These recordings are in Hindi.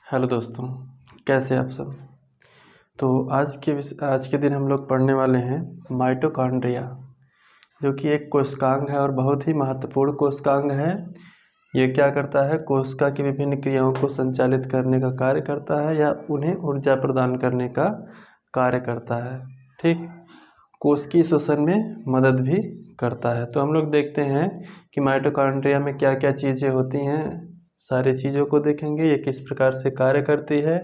हेलो दोस्तों, कैसे आप सब। तो आज के दिन हम लोग पढ़ने वाले हैं माइटोकॉन्ड्रिया, जो कि एक कोशिकांग है और बहुत ही महत्वपूर्ण कोशिकांग है। ये क्या करता है, कोशिका की विभिन्न क्रियाओं को संचालित करने का कार्य करता है या उन्हें ऊर्जा प्रदान करने का कार्य करता है। ठीक, कोशिकीय श्वसन में मदद भी करता है। तो हम लोग देखते हैं कि माइटोकॉन्ड्रिया में क्या क्या चीज़ें होती हैं। सारी चीज़ों को देखेंगे, ये किस प्रकार से कार्य करती है,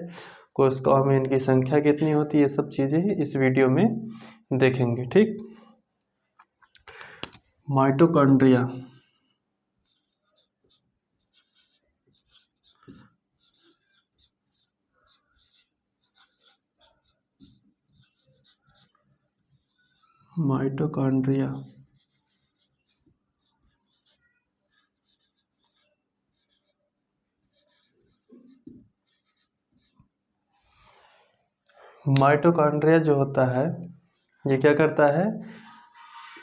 कोशिकाओं में इनकी संख्या कितनी होती है, ये सब चीज़ें इस वीडियो में देखेंगे। ठीक, माइटोकॉन्ड्रिया माइटोकॉन्ड्रिया माइटोकॉन्ड्रिया जो होता है, ये क्या करता है,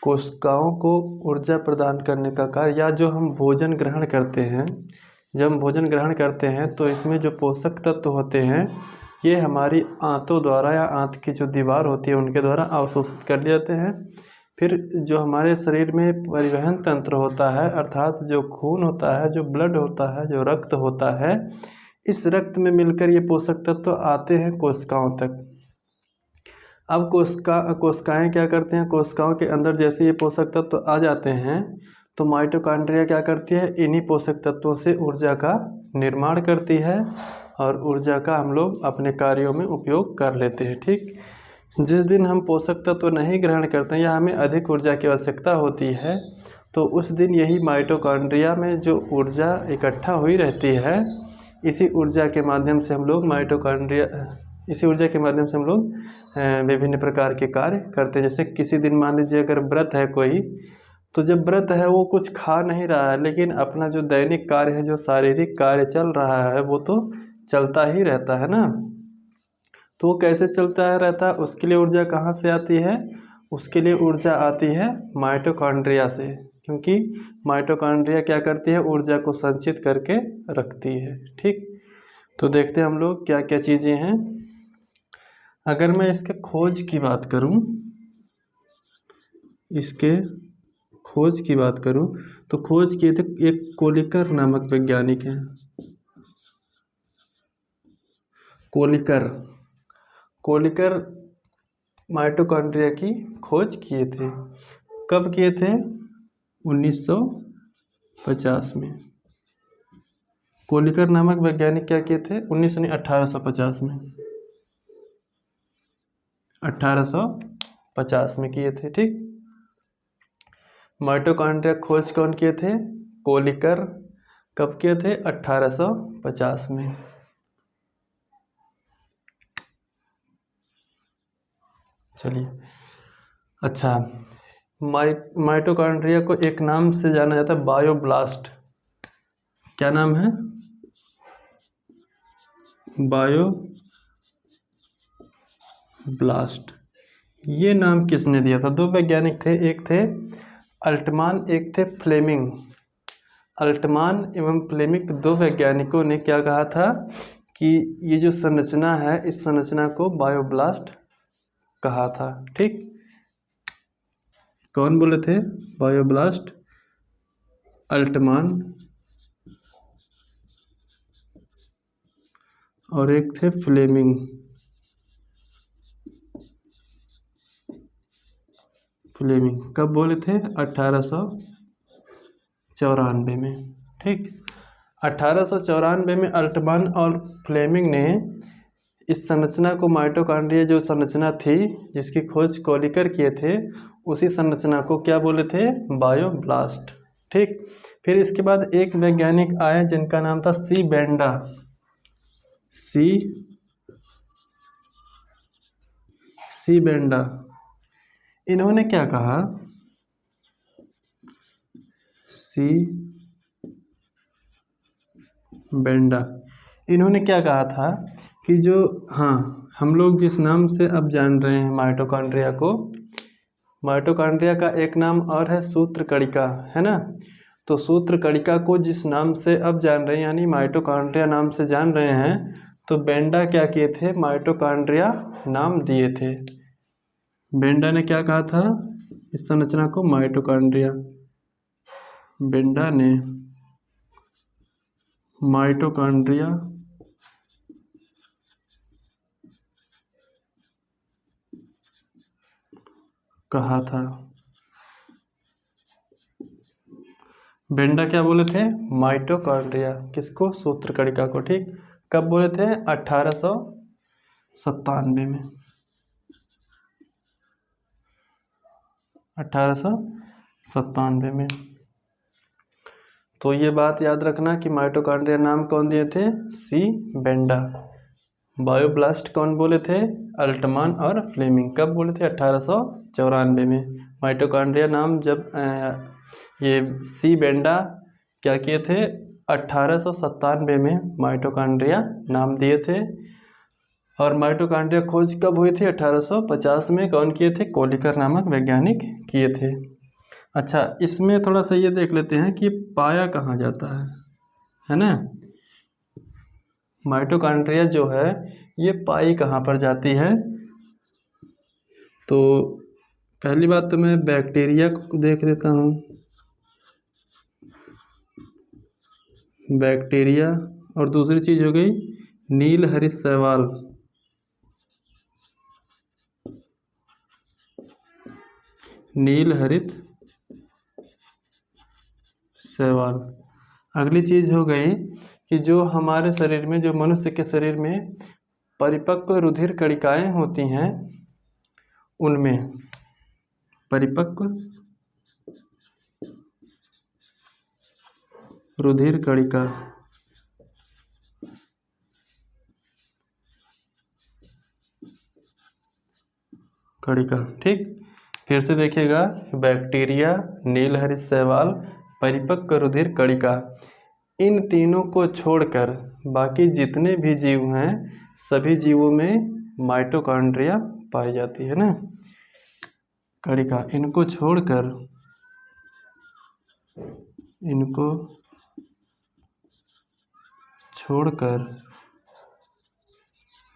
कोशिकाओं को ऊर्जा प्रदान करने का कार्य, या जो हम भोजन ग्रहण करते हैं, जब हम भोजन ग्रहण करते हैं तो इसमें जो पोषक तत्व होते हैं ये हमारी आंतों द्वारा या आंत की जो दीवार होती है उनके द्वारा अवशोषित कर लिए जाते हैं। फिर जो हमारे शरीर में परिवहन तंत्र होता है, अर्थात जो खून होता है, जो ब्लड होता है, जो रक्त होता है, इस रक्त में मिलकर ये पोषक तत्व आते हैं कोशिकाओं तक। अब कोशिकाएं क्या करते हैं, कोशिकाओं के अंदर जैसे ये पोषक तत्व आ जाते हैं तो माइटोकॉन्ड्रिया क्या करती है, इन्हीं पोषक तत्वों से ऊर्जा का निर्माण करती है और ऊर्जा का हम लोग अपने कार्यों में उपयोग कर लेते हैं। ठीक, जिस दिन हम पोषक तत्व नहीं ग्रहण करते हैं या हमें अधिक ऊर्जा की आवश्यकता होती है तो उस दिन यही माइटोकॉन्ड्रिया में जो ऊर्जा इकट्ठा हुई रहती है, इसी ऊर्जा के माध्यम से हम लोग विभिन्न प्रकार के कार्य करते हैं। जैसे किसी दिन मान लीजिए अगर व्रत है कोई, तो जब व्रत है वो कुछ खा नहीं रहा है, लेकिन अपना जो दैनिक कार्य है, जो शारीरिक कार्य चल रहा है, वो तो चलता ही रहता है ना। तो वो कैसे चलता है रहता है, उसके लिए ऊर्जा कहाँ से आती है, उसके लिए ऊर्जा आती है माइटोकॉन्ड्रिया से, क्योंकि माइटोकॉन्ड्रिया क्या करती है, ऊर्जा को संचित करके रखती है। ठीक, तो देखते हैं हम लोग क्या क्या चीज़ें हैं। अगर मैं इसके खोज की बात करूं, तो खोज किए थे एक कोलिकर नामक वैज्ञानिक हैं। कोलिकर माइटोकॉन्ड्रिया की खोज किए थे। कब किए थे, 1950 में। कोलिकर नामक वैज्ञानिक क्या किए थे, 1850 में, 1850 में किए थे। ठीक, माइटोकॉन्ड्रिया खोज कौन किए थे, कोलिकर। कब किए थे, 1850 में। चलिए, अच्छा, माइटोकॉन्ड्रिया को एक नाम से जाना जाता है, बायोब्लास्ट। क्या नाम है, बायोब्लास्ट। ये नाम किसने दिया था, दो वैज्ञानिक थे, एक थे अल्टमान, एक थे फ्लेमिंग। अल्टमान एवं फ्लेमिंग, दो वैज्ञानिकों ने क्या कहा था कि ये जो संरचना है, इस संरचना को बायोब्लास्ट कहा था। ठीक, कौन बोले थे, बायोब्लास्ट, अल्टमान, और एक थे फ्लेमिंग। कब बोले थे, 1894 में। ठीक, 1894 में अल्टमान और फ्लेमिंग ने इस संरचना को, माइटोकॉन्ड्रिया जो संरचना थी जिसकी खोज कोलिकर किए थे, उसी संरचना को क्या बोले थे, बायोब्लास्ट। ठीक, फिर इसके बाद एक वैज्ञानिक आए जिनका नाम था सी बेंडा। इन्होंने क्या कहा, सी बेंडा, इन्होंने क्या कहा था कि जो, हम लोग जिस नाम से अब जान रहे हैं माइटोकॉन्ड्रिया को, माइटोकॉन्ड्रिया का एक नाम और है सूत्रकणिका, है ना। तो सूत्रकणिका को जिस नाम से अब जान रहे हैं, यानी माइटोकॉन्ड्रिया नाम से जान रहे हैं, तो बेंडा क्या किए थे, माइटोकॉन्ड्रिया नाम दिए थे। बेंडा ने क्या कहा था इस संरचना को, माइटोकॉन्ड्रिया। बेंडा ने माइटोकॉन्ड्रिया कहा था। बेंडा क्या बोले थे, माइटोकॉन्ड्रिया, किसको, सूत्रकणिका को। ठीक, कब बोले थे, 1897 में। 1897 में। तो ये बात याद रखना कि माइटोकॉन्ड्रिया नाम कौन दिए थे, सी बेंडा। बायोब्लास्ट कौन बोले थे, अल्टमान और फ्लेमिंग। कब बोले थे, 1894 में। माइटोकॉन्ड्रिया नाम जब ये सी बेंडा क्या किए थे, 1897 में माइटोकॉन्ड्रिया नाम दिए थे। और माइटोकॉन्ड्रिया खोज कब हुई थी, 1850 में। कौन किए थे, कोलिकर नामक वैज्ञानिक किए थे। अच्छा, इसमें थोड़ा सा ये देख लेते हैं कि पाया कहाँ जाता है ना। माइटोकॉन्ड्रिया जो है ये पाई कहाँ पर जाती है। तो पहली बात तो मैं बैक्टीरिया को देख लेता हूँ। बैक्टीरिया, और दूसरी चीज़ हो गई नीलहरित शैवाल। नीलहरित शैवाल। अगली चीज़ हो गई कि जो हमारे शरीर में, जो मनुष्य के शरीर में परिपक्व रुधिर कणिकाएं होती हैं, उनमें परिपक्व रुधिर कणिका, ठीक। फिर से देखिएगा, बैक्टीरिया, नीलहरित शैवाल, परिपक्व रुधिर कणिका, इन तीनों को छोड़कर बाकी जितने भी जीव हैं सभी जीवों में माइटोकॉन्ड्रिया पाई जाती है ना, कणिका। इनको छोड़कर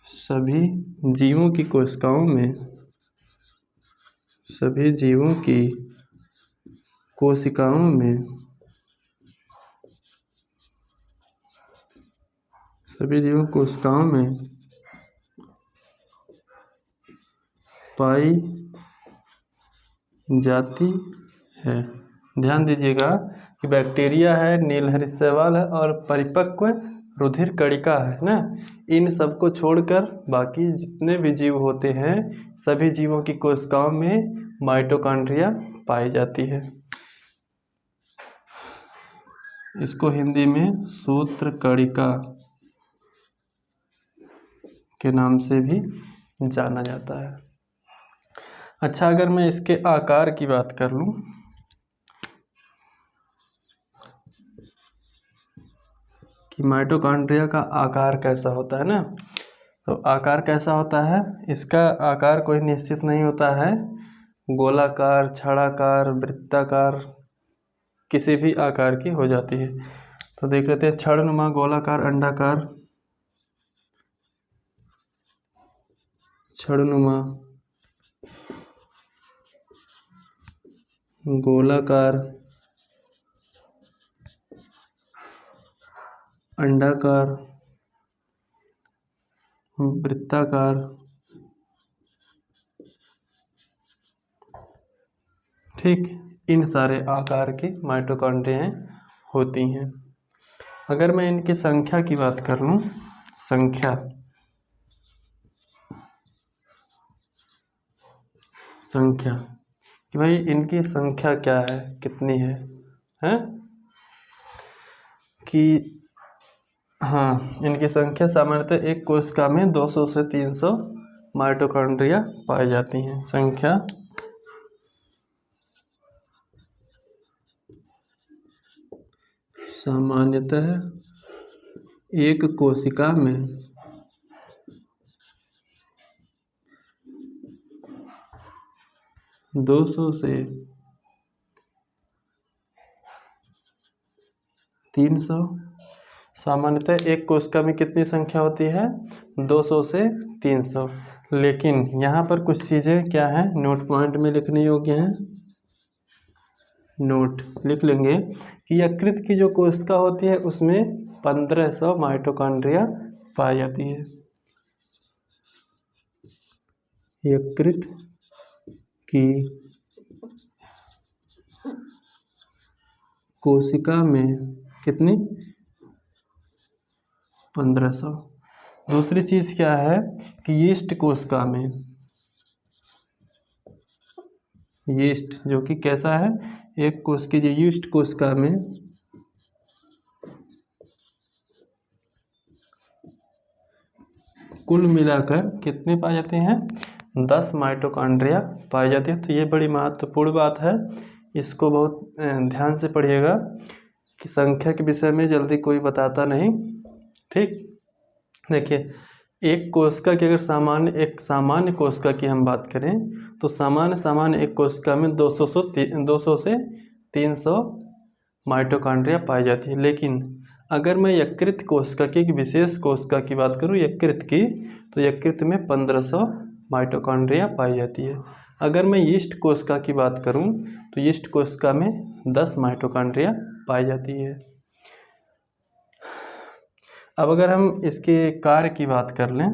सभी जीवों की कोशिकाओं में, सभी जीवों की कोशिकाओं में, सभी जीवों कोशिकाओं में पाई जाती है। ध्यान दीजिएगा कि बैक्टीरिया है, नीलहरित शैवाल है और परिपक्व रुधिर कणिका है ना। इन सबको छोड़कर बाकी जितने भी जीव होते हैं सभी जीवों की कोशिकाओं में माइटोकॉन्ड्रिया पाई जाती है। इसको हिंदी में सूत्रकणिका के नाम से भी जाना जाता है। अच्छा, अगर मैं इसके आकार की बात कर लूं, कि माइटोकॉन्ड्रिया का आकार कैसा होता है ना, तो आकार कैसा होता है, इसका आकार कोई निश्चित नहीं होता है। गोलाकार, छड़ाकार, वृत्ताकार, किसी भी आकार की हो जाती है। तो देख लेते हैं, छड़नुमा, गोलाकार, अंडाकार, छड़नुमा, गोलाकार, अंडाकार, वृत्ताकार, ठीक। इन सारे आकार की माइटोकॉन्ड्रिया होती हैं। अगर मैं इनकी संख्या की बात कर लूँ, संख्या कि भाई इनकी संख्या क्या है, कितनी है, हैं? कि हाँ, इनकी संख्या सामान्यतः एक कोशिका में 200 से 300 माइटोकॉन्ड्रिया पाई जाती हैं। संख्या सामान्यतः एक कोशिका में 200 से 300, सामान्यतः एक कोशिका में कितनी संख्या होती है? 200 से 300। लेकिन यहाँ पर कुछ चीज़ें क्या हैं, नोट पॉइंट में लिखने योग्य हैं। नोट लिख लेंगे कि यकृत की जो कोशिका होती है उसमें 1500 माइटोकॉन्ड्रिया पाई जाती है। यकृत की कोशिका में कितनी? 1500। दूसरी चीज़ क्या है कि यीस्ट कोशिका में, यीस्ट जो कि कैसा है, एक कोश की यीस्ट कोशिका में कुल मिलाकर कितने पाए जाते हैं? 10 माइटोकॉन्ड्रिया पाई जाती है। तो ये बड़ी महत्वपूर्ण बात है, इसको बहुत ध्यान से पढ़िएगा कि संख्या के विषय में जल्दी कोई बताता नहीं। ठीक, देखिए एक कोशिका की अगर सामान्य कोशिका की हम बात करें तो सामान्य एक कोशिका में 200 से 300 माइटोकॉन्ड्रिया पाई जाती है। लेकिन अगर मैं यकृत कोशिका की, विशेष कोशिका की बात करूं यकृत की, तो यकृत में 1500 माइटोकॉन्ड्रिया पाई जाती है। अगर मैं यीस्ट कोशिका की बात करूं तो यीस्ट कोशिका में 10 माइटोकॉन्ड्रिया पाई जाती है। अब अगर हम इसके कार्य की बात कर लें,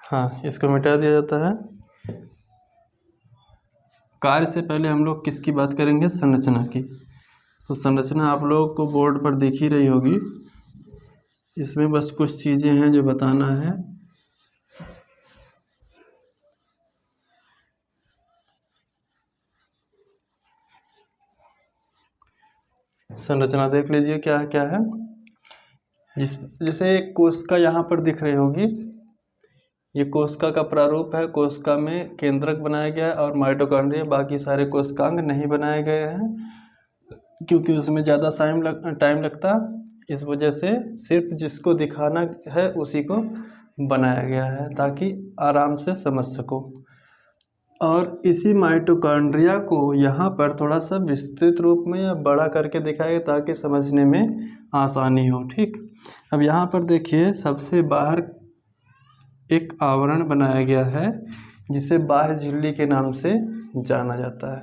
हाँ इसको मिटा दिया जाता है। कार्य से पहले हम लोग किसकी बात करेंगे? संरचना की। तो संरचना आप लोगों को बोर्ड पर दिख ही रही होगी, इसमें बस कुछ चीज़ें हैं जो बताना है। संरचना देख लीजिए क्या क्या है। जैसे कोशिका यहाँ पर दिख रही होगी, ये कोशिका का प्रारूप है। कोशिका में केंद्रक बनाया गया है और माइटोकॉन्ड्रिया, बाकी सारे कोशिकांग नहीं बनाए गए हैं क्योंकि उसमें ज़्यादा टाइम लगता। इस वजह से सिर्फ जिसको दिखाना है उसी को बनाया गया है ताकि आराम से समझ सको। और इसी माइटोकॉन्ड्रिया को यहाँ पर थोड़ा सा विस्तृत रूप में या बड़ा करके दिखाएगा ताकि समझने में आसानी हो। ठीक, अब यहाँ पर देखिए सबसे बाहर एक आवरण बनाया गया है जिसे बाह्य झिल्ली के नाम से जाना जाता है।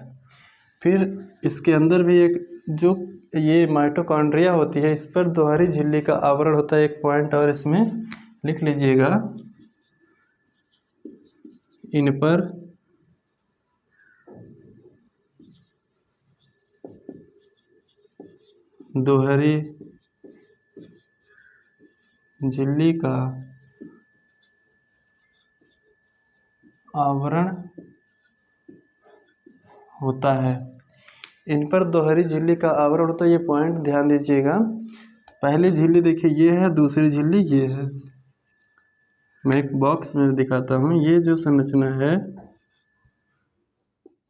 फिर इसके अंदर भी एक जो ये माइटोकॉन्ड्रिया होती है इस पर दोहरी झिल्ली का आवरण होता है। एक पॉइंट और इसमें लिख लीजिएगा, इन पर दोहरी झिल्ली का आवरण होता है। इन पर दोहरी झिल्ली का आवरण होता है, ये पॉइंट ध्यान दीजिएगा। पहली झिल्ली देखिए ये है, दूसरी झिल्ली ये है। मैं एक बॉक्स में दिखाता हूँ। ये जो संरचना है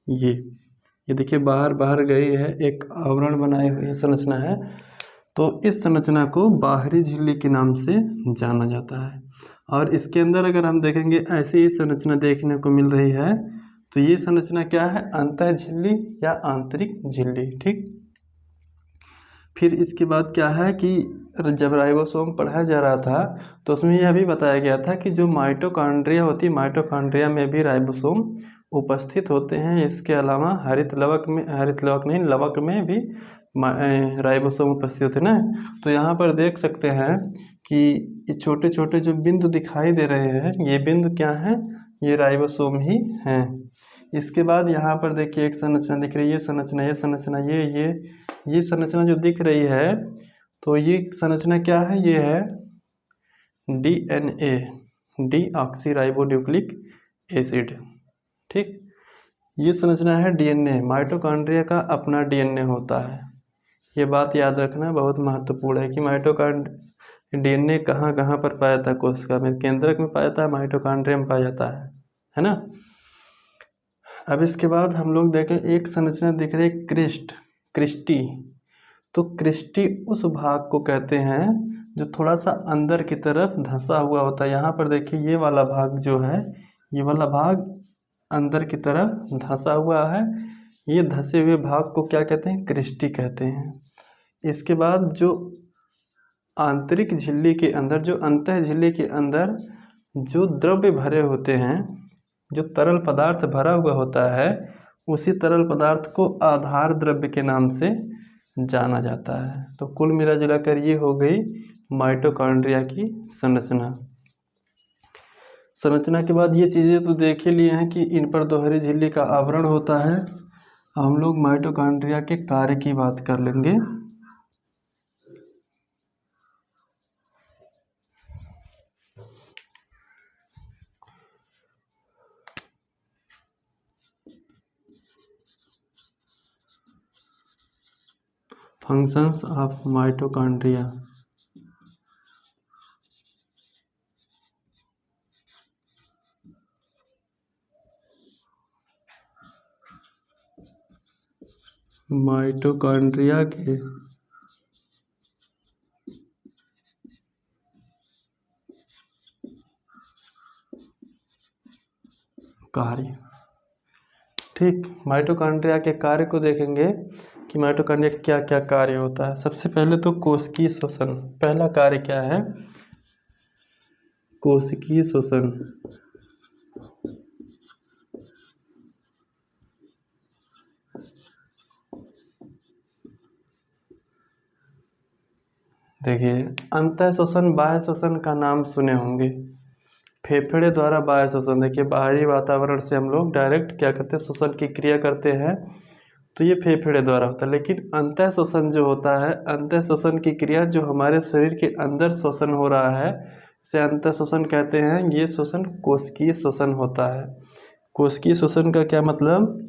ये देखिए बाहर गई है, एक आवरण बनाई हुई संरचना है। तो इस संरचना को बाहरी झिल्ली के नाम से जाना जाता है। और इसके अंदर अगर हम देखेंगे ऐसी ही संरचना देखने को मिल रही है। तो ये संरचना क्या है? अंतः झिल्ली या आंतरिक झिल्ली। ठीक, फिर इसके बाद क्या है कि जब राइबोसोम पढ़ाया जा रहा था तो उसमें यह भी बताया गया था कि जो माइटोकॉन्ड्रिया होती है, माइटोकॉन्ड्रिया में भी राइबोसोम उपस्थित होते हैं। इसके अलावा लवक में भी राइबोसोम उपस्थित होते हैं ना। तो यहाँ पर देख सकते हैं कि ये छोटे छोटे जो बिंदु दिखाई दे रहे हैं, ये बिंदु क्या हैं? ये राइबोसोम ही हैं। इसके बाद यहाँ पर देखिए एक संरचना दिख रही है, ये संरचना जो दिख रही है, तो ये संरचना क्या है? ये है DNA, डीऑक्सीराइबोन्यूक्लिक एसिड। ठीक, ये संरचना है DNA। माइटोकॉन्ड्रिया का अपना DNA होता है। ये बात याद रखना बहुत महत्वपूर्ण है कि DNA कहाँ पर पाया जाता है? कोशिका में केंद्रक में पाया जाता है, माइटोकॉन्ड्रिया में पाया जाता है ना। अब इसके बाद हम लोग देखें एक संरचना दिख रही है क्रिस्टी। तो क्रिस्टी उस भाग को कहते हैं जो थोड़ा सा अंदर की तरफ धंसा हुआ होता है। यहाँ पर देखिए ये वाला भाग जो है, ये वाला भाग अंदर की तरफ धंसा हुआ है। ये धंसे हुए भाग को क्या कहते हैं? क्रिस्टी कहते हैं। इसके बाद जो आंतरिक झिल्ली के अंदर, जो अंतः झिल्ली के अंदर जो द्रव्य भरे होते हैं, जो तरल पदार्थ भरा हुआ होता है, उसी तरल पदार्थ को आधार द्रव्य के नाम से जाना जाता है। तो कुल मिला जुला कर ये हो गई माइटोकॉन्ड्रिया की संरचना के बाद ये चीज़ें तो देख ही लिए हैं कि इन पर दोहरी झिल्ली का आवरण होता है। हम लोग माइटोकॉन्ड्रिया के कार्य की बात कर लेंगे। Functions of mitochondria. माइटोकॉन्ड्रिया के कार्य। ठीक, माइटोकॉन्ड्रिया के कार्य को देखेंगे कि माइटोकॉन्ड्रिया का क्या क्या कार्य होता है। सबसे पहले तो कोशिकीय श्वसन। पहला कार्य क्या है? कोशिकीय श्वसन। देखिए, अंतः श्वसन बाह्य श्वसन का नाम सुने होंगे। फेफड़े द्वारा बाह्य श्वसन, देखिए बाहरी वातावरण से हम लोग डायरेक्ट क्या करते हैं, श्वसन की क्रिया करते हैं, तो ये फेफड़े द्वारा होता है। लेकिन अंतः श्वसन जो होता है, अंतः श्वसन की क्रिया जो हमारे शरीर के अंदर श्वसन हो रहा है, इसे अंतः श्वसन कहते हैं। ये श्वसन कोशिकीय श्वसन होता है। कोशिकीय श्वसन का क्या मतलब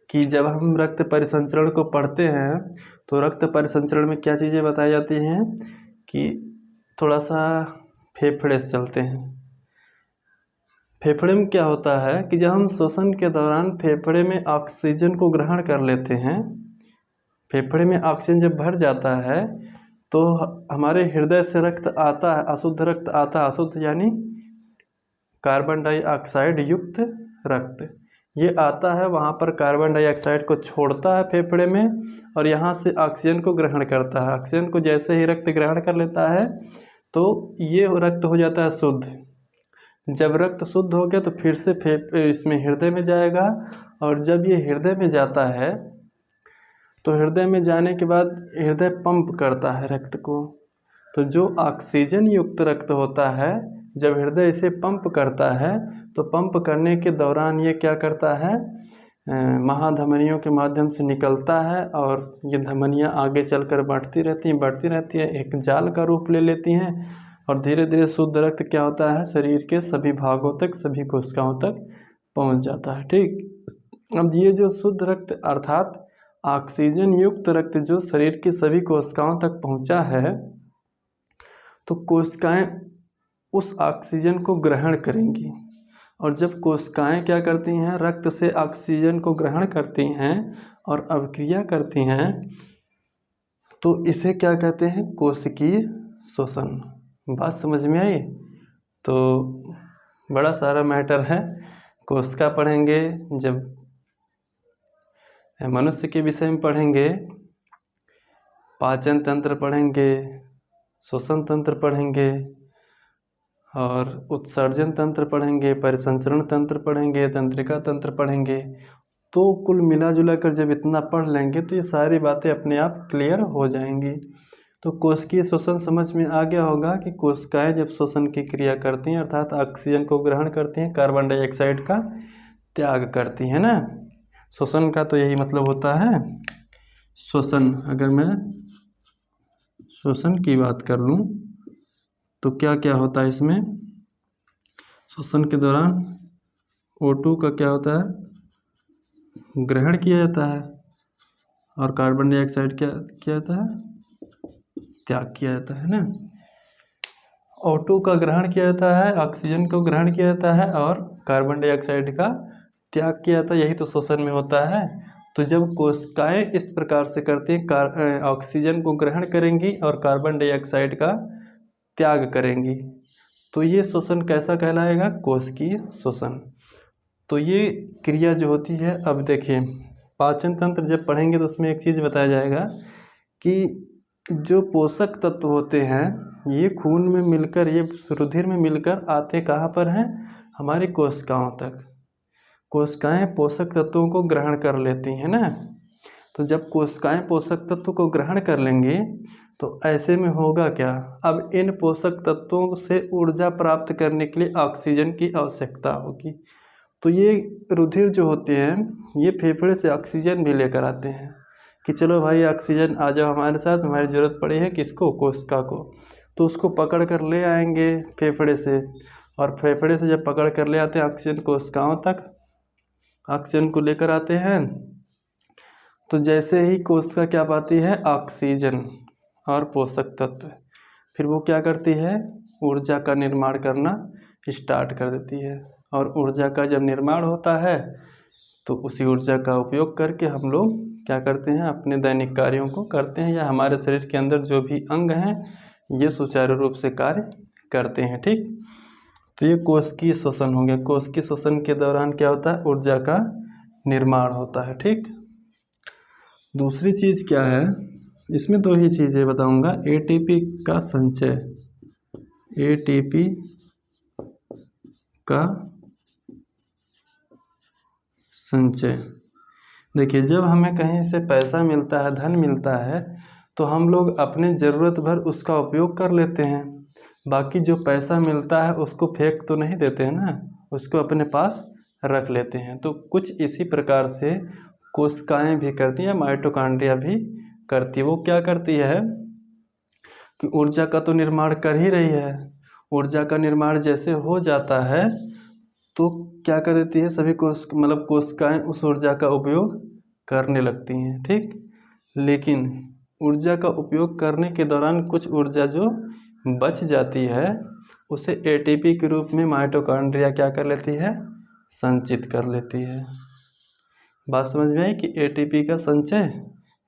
कि जब हम रक्त परिसंचरण को पढ़ते हैं तो रक्त परिसंचरण में क्या चीज़ें बताई जाती हैं कि थोड़ा सा फेफड़े से चलते हैं। फेफड़े में क्या होता है कि जब हम श्वसन के दौरान फेफड़े में ऑक्सीजन को ग्रहण कर लेते हैं, फेफड़े में ऑक्सीजन जब भर जाता है तो हमारे हृदय से रक्त आता है, अशुद्ध रक्त आता है। अशुद्ध यानी कार्बन डाइऑक्साइड युक्त रक्त, ये आता है, वहाँ पर कार्बन डाइऑक्साइड को छोड़ता है फेफड़े में और यहाँ से ऑक्सीजन को ग्रहण करता है। ऑक्सीजन को जैसे ही रक्त ग्रहण कर लेता है तो ये रक्त हो जाता है शुद्ध। जब रक्त शुद्ध हो गया तो फिर से इसमें हृदय में जाएगा, और जब ये हृदय में जाता है तो हृदय में जाने के बाद हृदय पंप करता है रक्त को। तो जो ऑक्सीजन युक्त रक्त होता है, जब हृदय इसे पंप करता है तो पंप करने के दौरान ये क्या करता है, महाधमनियों के माध्यम से निकलता है और ये धमनियाँ आगे चलकर बढ़ती रहती है, एक जाल का रूप ले लेती हैं और धीरे धीरे शुद्ध रक्त क्या होता है, शरीर के सभी भागों तक, सभी कोशिकाओं तक पहुंच जाता है। ठीक, अब ये जो शुद्ध रक्त अर्थात ऑक्सीजन युक्त रक्त जो शरीर की सभी कोशिकाओं तक पहुंचा है, तो कोशिकाएं उस ऑक्सीजन को ग्रहण करेंगी। और जब कोशिकाएं क्या करती हैं, रक्त से ऑक्सीजन को ग्रहण करती हैं और अवक्रिया करती हैं, तो इसे क्या कहते हैं, कोशिकीय श्वसन। बात समझ में आई? तो बड़ा सारा मैटर है। कोशिका पढ़ेंगे, जब मनुष्य के विषय में पढ़ेंगे, पाचन तंत्र पढ़ेंगे, श्वसन तंत्र पढ़ेंगे और उत्सर्जन तंत्र पढ़ेंगे, परिसंचरण तंत्र पढ़ेंगे, तंत्रिका तंत्र पढ़ेंगे। तो कुल मिला जुला कर जब इतना पढ़ लेंगे तो ये सारी बातें अपने आप क्लियर हो जाएंगी। तो कोशिकीय श्वसन समझ में आ गया होगा कि कोशिकाएं जब श्वसन की क्रिया करती हैं अर्थात ऑक्सीजन को ग्रहण करती हैं, कार्बन डाइऑक्साइड का त्याग करती हैं ना। श्वसन का तो यही मतलब होता है। श्वसन, अगर मैं श्वसन की बात कर लूँ तो क्या क्या होता है इसमें, श्वसन के दौरान O2 का क्या होता है, ग्रहण किया जाता है और कार्बन डाइऑक्साइड क्या किया जाता है, त्याग किया जाता है ना। O2 का ग्रहण किया जाता है, ऑक्सीजन को ग्रहण किया जाता है और कार्बन डाइऑक्साइड का त्याग किया जाता है। यही तो श्वसन में होता है। तो जब कोशिकाएं इस प्रकार से करती हैं, ऑक्सीजन को ग्रहण करेंगी और कार्बन डाइऑक्साइड का त्याग करेंगी, तो ये श्वसन कैसा कहलाएगा, कोशिकीय श्वसन। तो ये क्रिया जो होती है, अब देखिए पाचन तंत्र जब पढ़ेंगे तो उसमें एक चीज़ बताया जाएगा कि जो पोषक तत्व होते हैं ये खून में मिलकर, ये रुधिर में मिलकर आते कहाँ पर हैं, हमारी कोशिकाओं तक। कोशिकाएं पोषक तत्वों को ग्रहण कर लेती हैं ना। तो जब कोशिकाएं पोषक तत्व को ग्रहण कर लेंगी तो ऐसे में होगा क्या, अब इन पोषक तत्वों से ऊर्जा प्राप्त करने के लिए ऑक्सीजन की आवश्यकता होगी। तो ये रुधिर जो होते हैं ये फेफड़े से ऑक्सीजन भी लेकर आते हैं कि चलो भाई ऑक्सीजन आ जाओ हमारे साथ, हमारी ज़रूरत पड़ी है किसको, कोशिका को। तो उसको पकड़ कर ले आएंगे फेफड़े से, और फेफड़े से जब पकड़ कर ले आते हैं ऑक्सीजन कोशिकाओं तक, ऑक्सीजन को लेकर आते हैं। तो जैसे ही कोशिका क्या पाती है, ऑक्सीजन और पोषक तत्व, फिर वो क्या करती है, ऊर्जा का निर्माण करना स्टार्ट कर देती है। और ऊर्जा का जब निर्माण होता है तो उसी ऊर्जा का उपयोग करके हम लोग क्या करते हैं, अपने दैनिक कार्यों को करते हैं, या हमारे शरीर के अंदर जो भी अंग हैं ये सुचारू रूप से कार्य करते हैं। ठीक, तो ये कोशिकीय श्वसन हो गया। कोशिकीय श्वसन के दौरान क्या होता है, ऊर्जा का निर्माण होता है। ठीक, दूसरी चीज़ क्या है, इसमें दो ही चीज़ें बताऊंगा। एटीपी का संचय, एटीपी का संचय। देखिए जब हमें कहीं से पैसा मिलता है, धन मिलता है, तो हम लोग अपने ज़रूरत भर उसका उपयोग कर लेते हैं। बाकी जो पैसा मिलता है उसको फेंक तो नहीं देते हैं ना, उसको अपने पास रख लेते हैं। तो कुछ इसी प्रकार से कोशिकाएं भी करती हैं, माइटोकॉन्ड्रिया भी करती है। वो क्या करती है कि ऊर्जा का तो निर्माण कर ही रही है, ऊर्जा का निर्माण जैसे हो जाता है तो क्या कर देती है, सभी कोशिकाएं उस ऊर्जा का उपयोग करने लगती हैं। ठीक, लेकिन ऊर्जा का उपयोग करने के दौरान कुछ ऊर्जा जो बच जाती है उसे एटीपी के रूप में माइटोकॉन्ड्रिया क्या कर लेती है, संचित कर लेती है। बात समझ में आई कि एटीपी का संचय,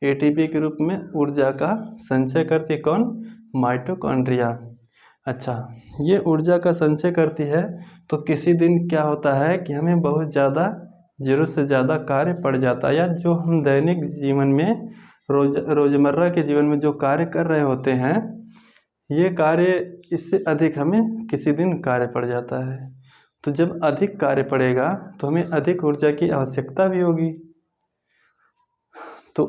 एटीपी के रूप में ऊर्जा का संचय करती है कौन, माइटोकॉन्ड्रिया। अच्छा, ये ऊर्जा का संचय करती है तो किसी दिन क्या होता है कि हमें बहुत ज़्यादा, ज़रूरत से ज़्यादा कार्य पड़ जाता है, या जो हम दैनिक जीवन में रोज़मर्रा के जीवन में जो कार्य कर रहे होते हैं ये कार्य, इससे अधिक हमें किसी दिन कार्य पड़ जाता है। तो जब अधिक कार्य पड़ेगा तो हमें अधिक ऊर्जा की आवश्यकता भी होगी। तो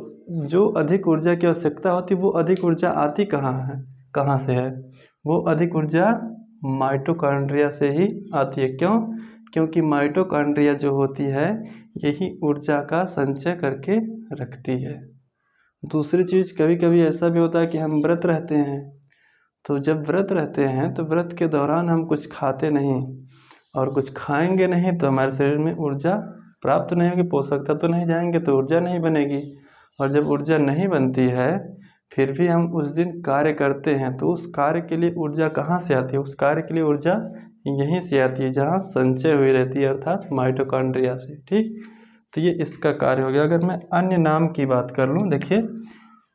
जो अधिक ऊर्जा की आवश्यकता होती है वो अधिक ऊर्जा आती कहाँ से है, वो अधिक ऊर्जा माइटोकॉन्ड्रिया से ही आती है। क्यों, क्योंकि माइटोकॉन्ड्रिया जो होती है यही ऊर्जा का संचय करके रखती है। दूसरी चीज़, कभी कभी ऐसा भी होता है कि हम व्रत रहते हैं, तो जब व्रत रहते हैं तो व्रत के दौरान हम कुछ खाते नहीं और कुछ खाएंगे नहीं तो हमारे शरीर में ऊर्जा प्राप्त नहीं होगी, पोषक तत्व तो नहीं जाएंगे तो ऊर्जा नहीं बनेगी। और जब ऊर्जा नहीं बनती है फिर भी हम उस दिन कार्य करते हैं तो उस कार्य के लिए ऊर्जा कहाँ से आती है, उस कार्य के लिए ऊर्जा यहीं से आती है जहाँ संचय हुई रहती है, अर्थात माइटोकॉन्ड्रिया से। ठीक, तो ये इसका कार्य हो गया। अगर मैं अन्य नाम की बात कर लूँ, देखिए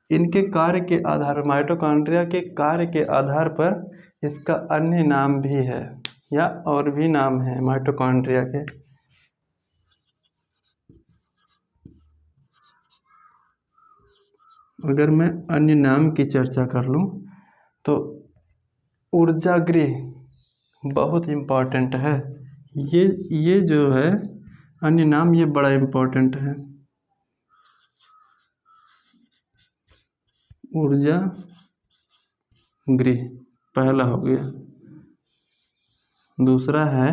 इनके कार्य के आधार, माइटोकॉन्ड्रिया के कार्य के आधार पर इसका अन्य नाम भी है, या और भी नाम है माइटोकॉन्ड्रिया के। अगर मैं अन्य नाम की चर्चा कर लूँ तो ऊर्जा गृह बहुत इम्पॉर्टेंट है। ये जो है अन्य नाम, ये बड़ा इम्पोर्टेंट है। ऊर्जा गृह पहला हो गया। दूसरा है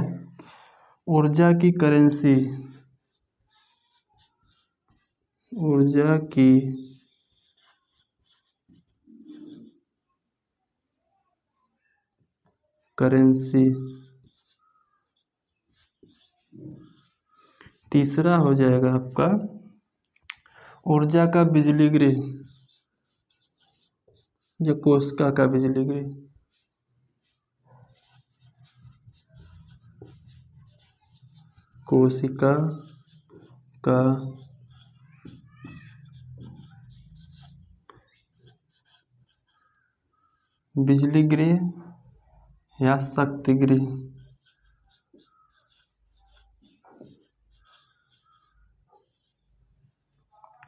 ऊर्जा की करेंसी, ऊर्जा की करेंसी। तीसरा हो जाएगा आपका ऊर्जा का बिजली गृह, जो कोशिका का बिजली गृह। कोशिका का बिजली गृह या शक्ति गृह।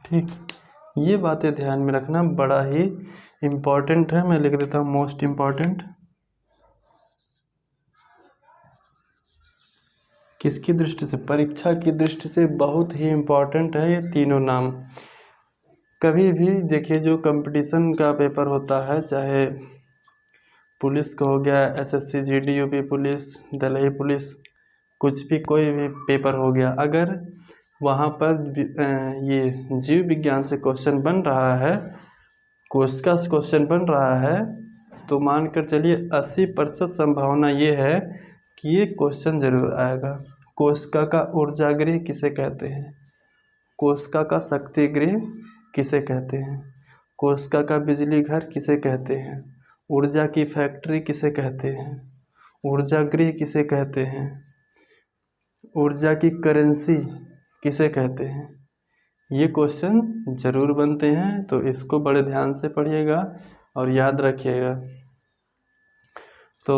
ठीक, ये बातें ध्यान में रखना बड़ा ही इम्पोर्टेंट है। मैं लिख देता हूँ मोस्ट इम्पोर्टेंट। किसकी दृष्टि से? परीक्षा की दृष्टि से बहुत ही इम्पोर्टेंट है ये तीनों नाम। कभी भी देखिए, जो कंपटीशन का पेपर होता है, चाहे पुलिस का हो गया, SSC GD UP police, Delhi police, कुछ भी कोई भी पेपर हो गया, अगर वहाँ पर ये जीव विज्ञान से क्वेश्चन बन रहा है, कोशिका से क्वेश्चन बन रहा है, तो मान कर चलिए 80% संभावना ये है कि ये क्वेश्चन जरूर आएगा। कोशिका का ऊर्जागृह किसे कहते हैं? कोशिका का शक्ति गृह किसे कहते हैं? कोशिका का बिजली घर किसे कहते हैं? ऊर्जा की फैक्ट्री किसे कहते हैं? ऊर्जा गृह किसे कहते हैं? ऊर्जा की करेंसी किसे कहते हैं? ये क्वेश्चन जरूर बनते हैं, तो इसको बड़े ध्यान से पढ़िएगा और याद रखिएगा। तो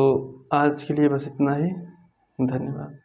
आज के लिए बस इतना ही। धन्यवाद।